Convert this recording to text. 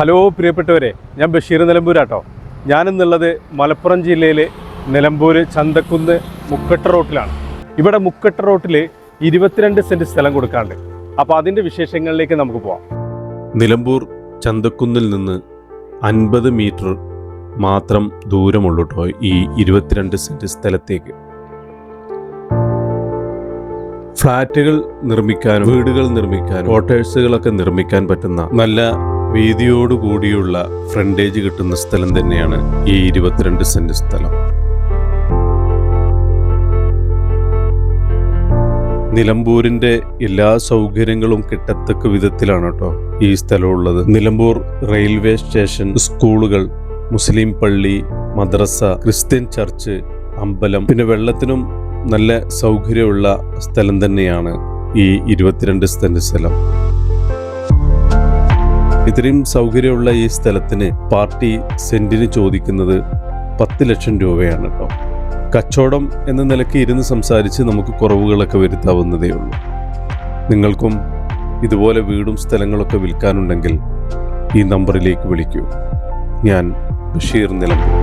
Hello പ്രിയപ്പെട്ടവരെ, ഞാൻ ബഷീർ നിലമ്പൂരാട്ടോ. ഞാനിന്നുള്ളത് മലപ്പുറം ജില്ലയിലെ നിലമ്പൂർ ചന്തക്കുന്ന് മുക്കട്ട റോട്ടിലാണ്. ഇവിടെ മുക്കട്ട റോട്ടിൽ 22 സെൻറ്റ് സ്ഥലം കൊടുക്കാണ്ട്. അപ്പോൾ അതിൻ്റെ വിശേഷങ്ങളിലേക്ക് നമുക്ക് പോവാം. നിലമ്പൂർ ചന്തക്കുന്നിൽ നിന്ന് 50 മീറ്റർ മാത്രം ദൂരമുള്ളൂ കേട്ടോ ഈ 22 സെൻറ്റ് സ്ഥലത്തേക്ക്. ഫ്ലാറ്റുകൾ നിർമ്മിക്കാനും വീടുകൾ നിർമ്മിക്കാനും ക്വാർട്ടേഴ്സുകളൊക്കെ നിർമ്മിക്കാൻ പറ്റുന്ന നല്ല വീതിയോടുകൂടിയുള്ള ഫ്രണ്ടേജ് കിട്ടുന്ന സ്ഥലം തന്നെയാണ് ഈ 22 സെൻറ്റ് സ്ഥലം. നിലമ്പൂരിൻ്റെ എല്ലാ സൗകര്യങ്ങളും കിട്ടത്തക്ക വിധത്തിലാണ് കേട്ടോ ഈ സ്ഥലമുള്ളത്. നിലമ്പൂർ റെയിൽവേ സ്റ്റേഷൻ, സ്കൂളുകൾ, മുസ്ലിം പള്ളി, മദ്രസ, ക്രിസ്ത്യൻ ചർച്ച്, അമ്പലം, പിന്നെ വെള്ളത്തിനും നല്ല സൗകര്യമുള്ള സ്ഥലം തന്നെയാണ് ഈ 22 സെൻറ്റ് സ്ഥലം. ഇത്രയും സൗകര്യമുള്ള ഈ സ്ഥലത്തിന് പാർട്ടി സെന്റിന് ചോദിക്കുന്നത് 10 ലക്ഷം രൂപയാണ് കേട്ടോ. കച്ചവടം എന്ന നിലയ്ക്ക് ഇരുന്ന് സംസാരിച്ച് നമുക്ക് കുറവുകളൊക്കെ വരുത്താവുന്നതേ ഉള്ളൂ. നിങ്ങൾക്കും ഇതുപോലെ വീടും സ്ഥലങ്ങളൊക്കെ വിൽക്കാനുണ്ടെങ്കിൽ ഈ നമ്പറിലേക്ക് വിളിക്കൂ. ഞാൻ ബഷീർ നിലമ്പൂർ.